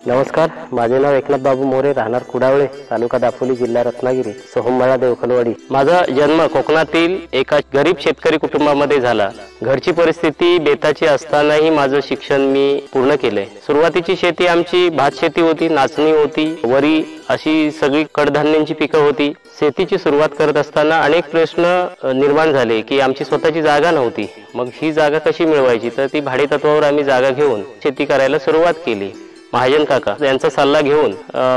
नमस्कार, माझे नाव एकनाथ बाबू मोरे, राहणार कुडावळे, तालुका दापोली, जिल्हा रत्नागिरी, सोहमवाडा देवखलवाडी। माझा जन्म कोकणातील एका गरीब शेतकरी कुटुंबामध्ये झाला। घरची परिस्थिती बेताची असतानाही माझं शिक्षण मी पूर्ण केले। सुरुवातीची शेती आमची भात शेती होती, नाचणी होती, वरी अशी सगळी कडधान्यांची पिकं होती। शेतीची सुरुवात करत असताना अनेक प्रश्न निर्माण झाले की आमची स्वतःची जागा नव्हती। मग ही जागा कशी मिळवायची, तर ती भाडे तत्वावर आम्ही जागा घेऊन शेती करायला सुरुवात केली। महाजन काका यांचा सल्ला घेऊन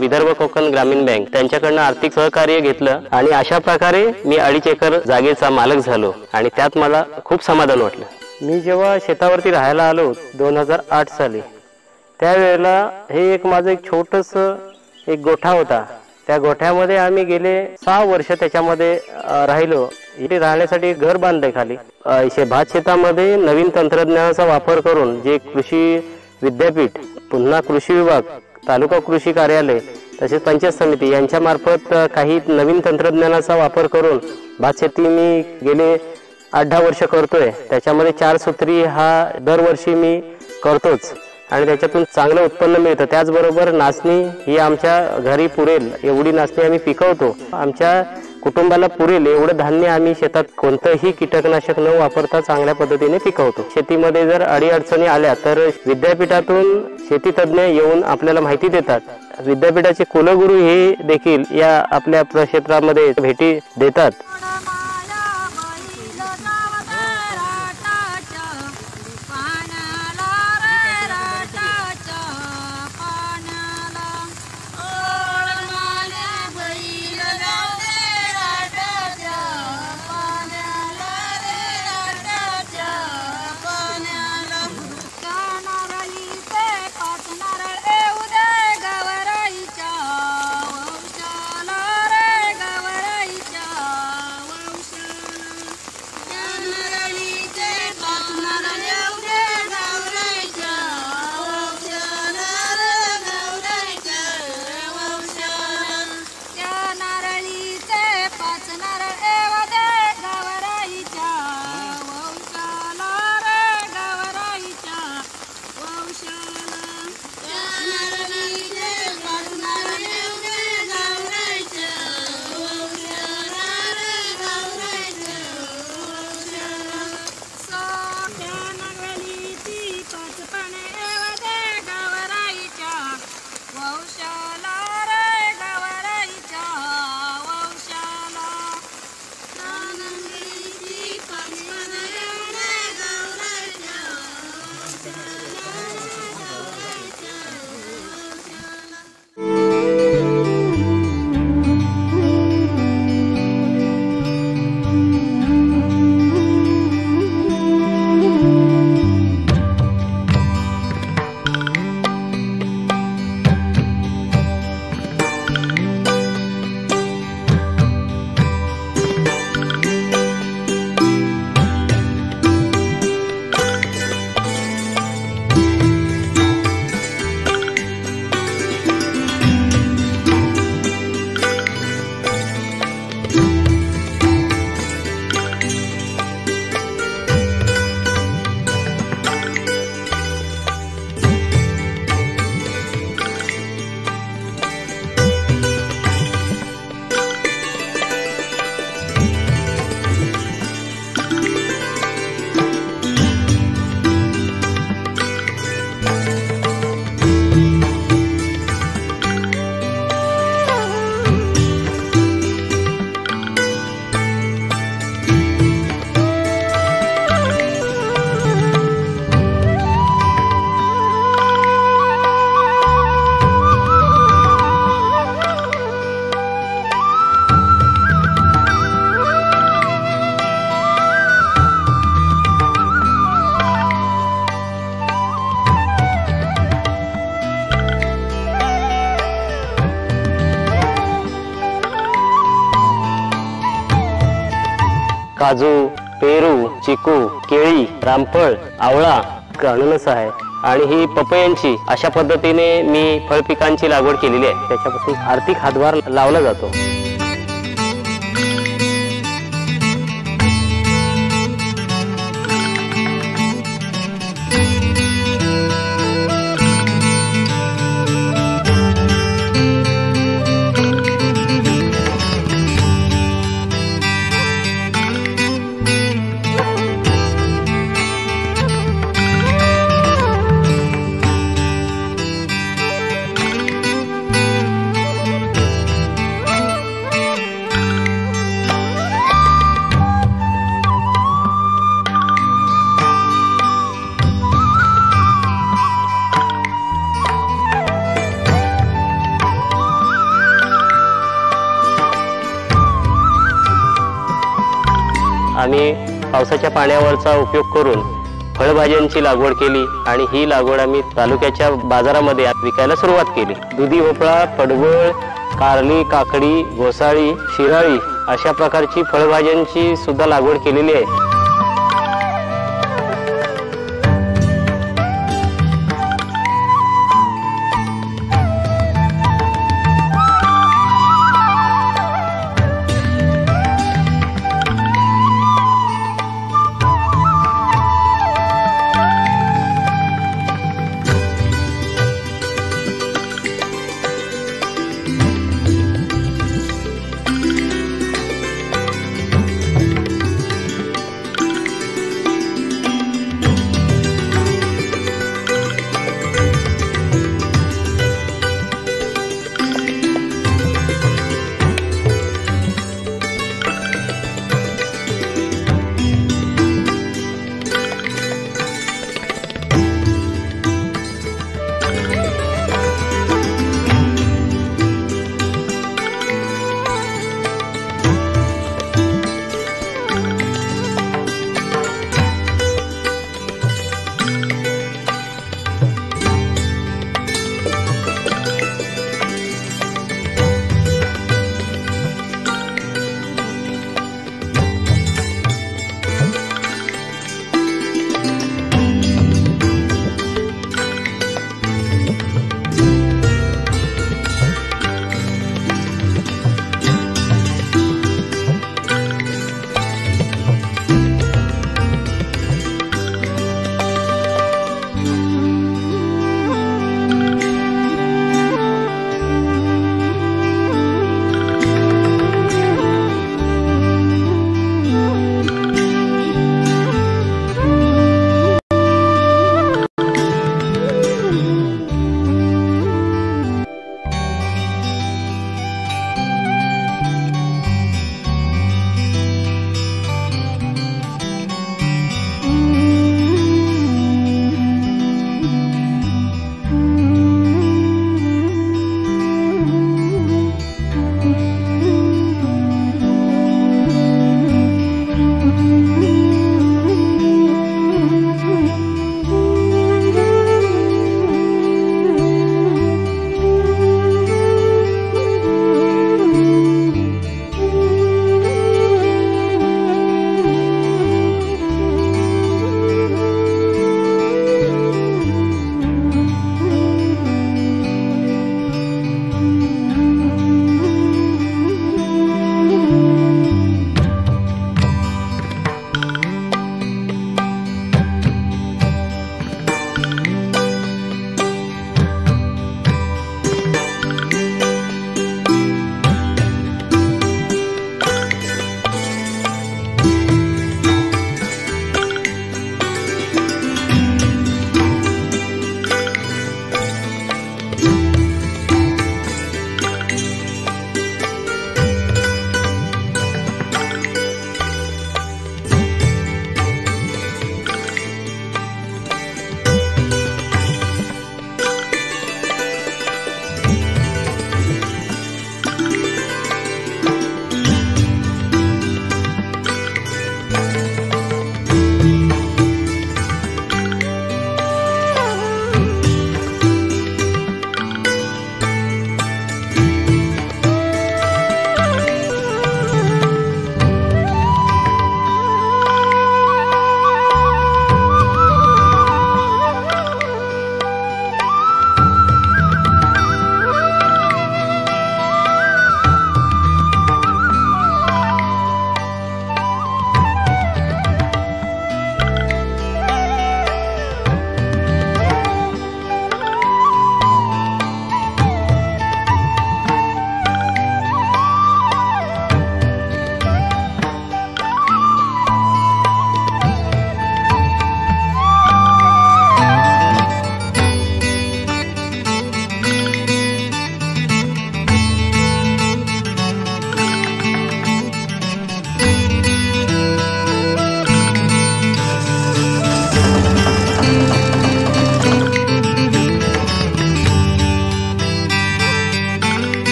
विदर्भ कोकण ग्रामीण बँक त्यांच्याकडनं आर्थिक सहकार्य घेतलं आणि अशा प्रकारे मी 2.5 एकर जागेचा मालक झालो आणि त्यात मला खूप समाधान वाटलं। मी जेव्हा शेतावरती राहायला आलो 2008 साली, त्यावेळेला हे माझं एक छोटंसं एक गोठा होता। त्या गोठ्यामध्ये आम्ही गेले 6 वर्ष त्याच्यामध्ये राहिलो। इथे राहण्यासाठी घर बांधले खाली। भात शेतामध्ये नवीन तंत्रज्ञानाचा वापर करून जे कृषी विद्यापीठ, पुन्हा कृषी विभाग, तालुका कृषी कार्यालय तसेच पंचायत समिती यांच्या मार्फत काही नवीन तंत्रज्ञानाचा वापर करून भात शेती मी गेले 8-10 वर्ष करतोय। त्याच्यामध्ये 4 सूत्री हा दरवर्षी मी करतोच आणि त्याच्यातून चांगलं उत्पन्न मिळतं। त्याचबरोबर नाचणी ही आमच्या घरी पुरेल एवढी नाचणी आम्ही पिकवतो। आमच्या कुटुंबाला पुरेल एवढं धान्य आम्ही शेतात कोणतंही कीटकनाशक न वापरता चांगल्या पद्धतीने पिकवतो। शेतीमध्ये जर अडीअडचणी आल्या तर विद्यापीठातून शेती तज्ञ येऊन आपल्याला माहिती देतात। विद्यापीठाचे कुलगुरू हे देखील या आपल्या क्षेत्रामध्ये भेटी देतात। काजू, पेरू, चिकू, केळी, रामफळ, आवळा, अननस आहे आणि ही पपयांची अशा पद्धतीने मी फळपिकांची लागवड केलेली आहे। त्याच्यापासून आर्थिक हातभार लावला जातो। आम्ही पावसाच्या पाण्यावरचा उपयोग करून फळभाज्यांची लागवड केली आणि ही लागवड आम्ही तालुक्याच्या बाजारामध्ये विकायला सुरुवात केली। दुधी भोपळा, पडवळ, कारली, काकडी, घोसाळी, शिराळी अशा प्रकारची फळभाज्यांची सुद्धा लागवड केलेली आहे।